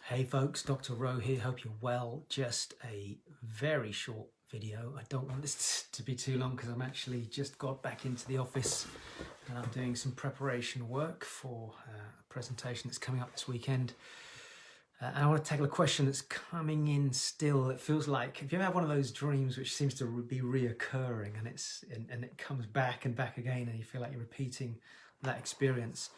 Hey folks, Dr. Rowe here, hope you're well. Just a very short video. I don't want this to be too long because I'm actually just got back into the office and I'm doing some preparation work for a presentation that's coming up this weekend. And I want to tackle a question that's coming in still. It feels like, if you ever have one of those dreams which seems to be reoccurring and it comes back and back again and you feel like you're repeating that experience.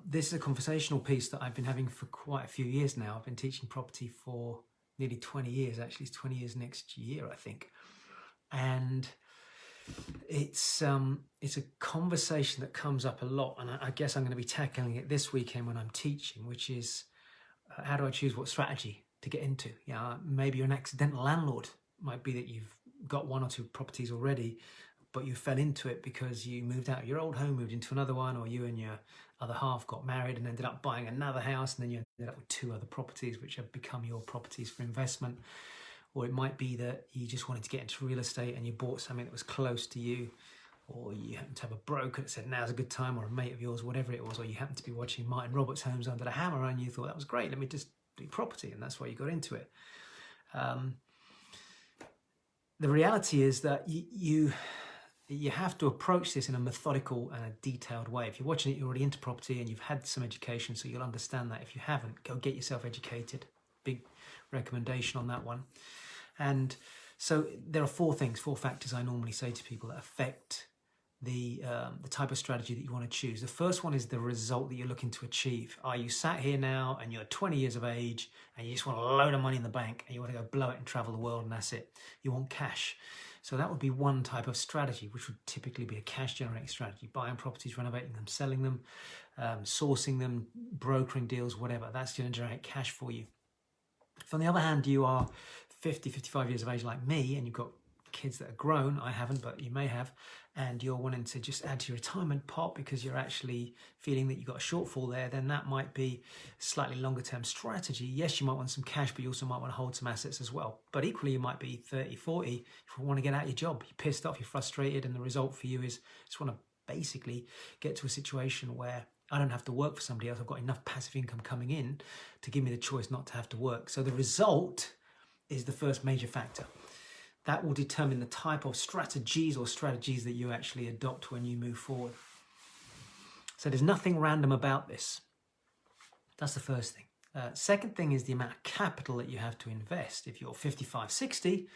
This is a conversational piece that I've been having for quite a few years now. I've been teaching property for nearly 20 years, actually it's 20 years next year, I think. And it's a conversation that comes up a lot, and I guess I'm going to be tackling it this weekend when I'm teaching, which is how do I choose what strategy to get into? Maybe you're an accidental landlord. Might be that you've got one or two properties already, but you fell into it because you moved out of your old home, moved into another one, or you and your other half got married and ended up buying another house, and then you ended up with two other properties which have become your properties for investment. Or it might be that you just wanted to get into real estate and you bought something that was close to you, or you happened to have a broker that said now's a good time, or a mate of yours, whatever it was, or you happened to be watching Martin Roberts' Homes Under the Hammer and you thought that was great, let me just do property, and that's why you got into it. The reality is that you have to approach this in a methodical and a detailed way. If you're watching it, you're already into property and you've had some education, so you'll understand that. If you haven't, go get yourself educated. Big recommendation on that one. And so there are four factors I normally say to people that affect the type of strategy that you want to choose. The first one is the result that you're looking to achieve. Are you sat here now and you're 20 years of age and you just want a load of money in the bank and you want to go blow it and travel the world and that's it? You want cash. So that would be one type of strategy, which would typically be a cash generating strategy, buying properties, renovating them, selling them, sourcing them, brokering deals, whatever. That's going to generate cash for you. If on the other hand, you are 50, 55 years of age like me, and you've got kids that are grown, I haven't, but you may have, and you're wanting to just add to your retirement pot because you're actually feeling that you've got a shortfall there, then that might be a slightly longer term strategy. Yes, you might want some cash, but you also might want to hold some assets as well. But equally, you might be 30, 40, if you want to get out of your job, you're pissed off, you're frustrated, and the result for you is just want to basically get to a situation where I don't have to work for somebody else. I've got enough passive income coming in to give me the choice not to have to work. So the result is the first major factor. That will determine the type of strategies that you actually adopt when you move forward. So there's nothing random about this. That's the first thing. Second thing is the amount of capital that you have to invest. If you're 55, 60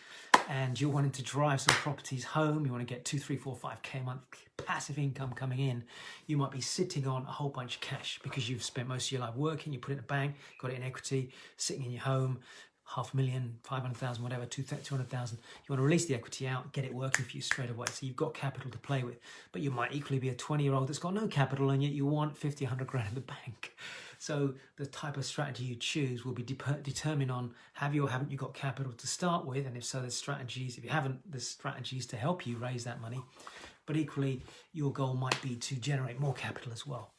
and you're wanting to drive some properties home, you want to get 2, 3, 4, 5K a month passive income coming in, you might be sitting on a whole bunch of cash because you've spent most of your life working, you put it in a bank, got it in equity, sitting in your home, 500,000, 500,000, whatever, 200,000. You want to release the equity out, get it working for you straight away. So you've got capital to play with. But you might equally be a 20-year-old that's got no capital and yet you want 50, 100 grand in the bank. So the type of strategy you choose will be determined on have you or haven't you got capital to start with, and if so, there's strategies. If you haven't, there's strategies to help you raise that money. But equally, your goal might be to generate more capital as well.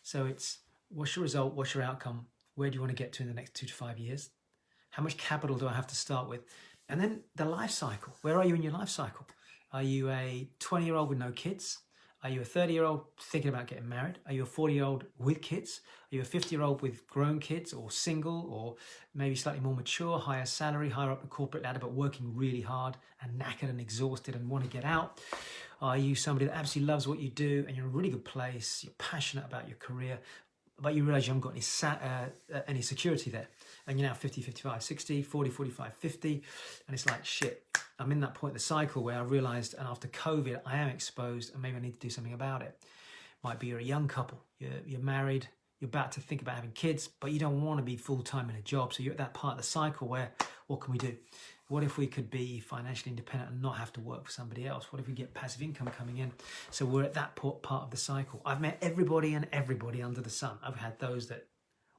So it's what's your result, what's your outcome, where do you want to get to in the next 2 to 5 years? How much capital do I have to start with? And then the life cycle. Where are you in your life cycle? Are you a 20-year-old with no kids? Are you a 30-year-old thinking about getting married? Are you a 40-year-old with kids? Are you a 50-year-old with grown kids, or single, or maybe slightly more mature, higher salary, higher up the corporate ladder, but working really hard and knackered and exhausted and want to get out? Are you somebody that absolutely loves what you do and you're in a really good place, you're passionate about your career, but you realize you haven't got any security there? And you're now 50, 55, 60, 40, 45, 50. And it's like, shit, I'm in that point in the cycle where I realized, and after COVID, I am exposed and maybe I need to do something about it. Might be you're a young couple, you're married, you're about to think about having kids, but you don't want to be full-time in a job. So you're at that part of the cycle where, what can we do? What if we could be financially independent and not have to work for somebody else? What if we get passive income coming in? So we're at that part of the cycle. I've met everybody and everybody under the sun. I've had those that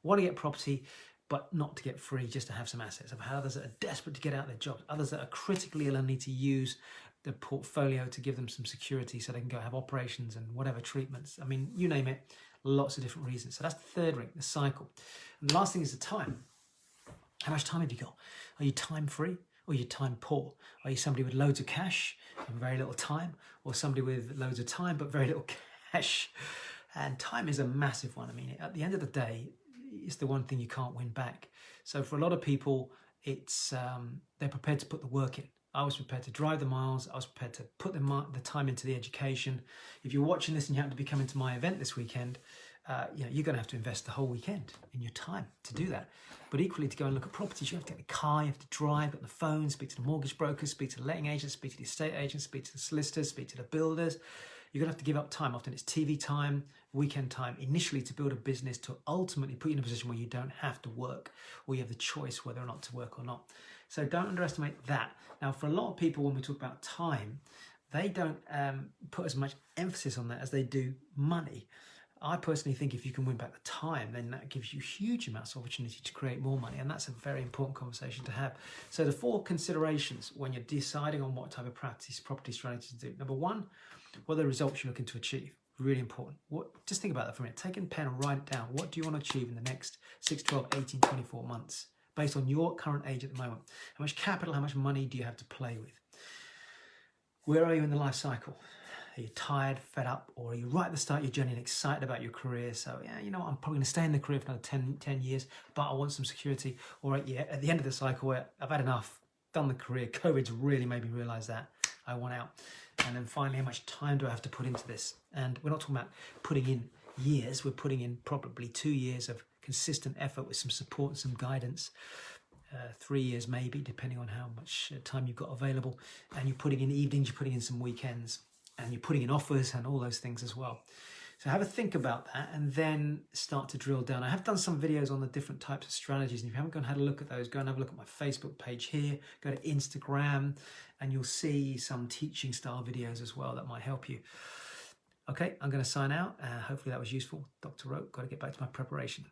want to get property, but not to get free, just to have some assets. I've had others that are desperate to get out of their jobs, others that are critically ill and need to use the portfolio to give them some security so they can go have operations and whatever treatments. I mean, you name it, lots of different reasons. So that's the third ring, the cycle. And the last thing is the time. How much time have you got? Are you time free or are you time poor? Are you somebody with loads of cash and very little time, or somebody with loads of time but very little cash? And time is a massive one. I mean, at the end of the day, it's the one thing you can't win back. So for a lot of people, it's they're prepared to put the work in. I was prepared to drive the miles. I was prepared to put the time into the education. If you're watching this and you happen to be coming to my event this weekend, you're going to have to invest the whole weekend in your time to do that. But equally, to go and look at properties, you have to get the car, you have to drive, get on the phone, speak to the mortgage brokers, speak to the letting agents, speak to the estate agents, speak to the solicitors, speak to the builders. You're going to have to give up time. Often it's TV time, weekend time, initially to build a business to ultimately put you in a position where you don't have to work, or you have the choice whether or not to work or not. So don't underestimate that. Now, for a lot of people, when we talk about time, they don't put as much emphasis on that as they do money. I personally think if you can win back the time, then that gives you huge amounts of opportunity to create more money. And that's a very important conversation to have. So the 4 considerations when you're deciding on what type of property strategy to do. Number 1, what are the results you're looking to achieve? Really important. Just think about that for a minute. Take a pen and write it down. What do you want to achieve in the next 6, 12, 18, 24 months? Based on your current age at the moment. How much capital, how much money do you have to play with? Where are you in the life cycle? Are you tired, fed up, or are you right at the start of your journey and excited about your career? So, yeah, you know, I'm probably going to stay in the career for another 10 years, but I want some security. Or at the end of the cycle where I've had enough, done the career. COVID's really made me realize that I want out. And then finally, how much time do I have to put into this? And we're not talking about putting in years. We're putting in probably 2 years of consistent effort with some support and some guidance. 3 years maybe, depending on how much time you've got available. And you're putting in evenings, you're putting in some weekends, and you're putting in offers and all those things as well. So have a think about that and then start to drill down. I have done some videos on the different types of strategies, and if you haven't gone and had a look at those, go and have a look at my Facebook page here, go to Instagram, and you'll see some teaching style videos as well that might help you. Okay, I'm going to sign out. Hopefully that was useful. Dr. Roke, got to get back to my preparation.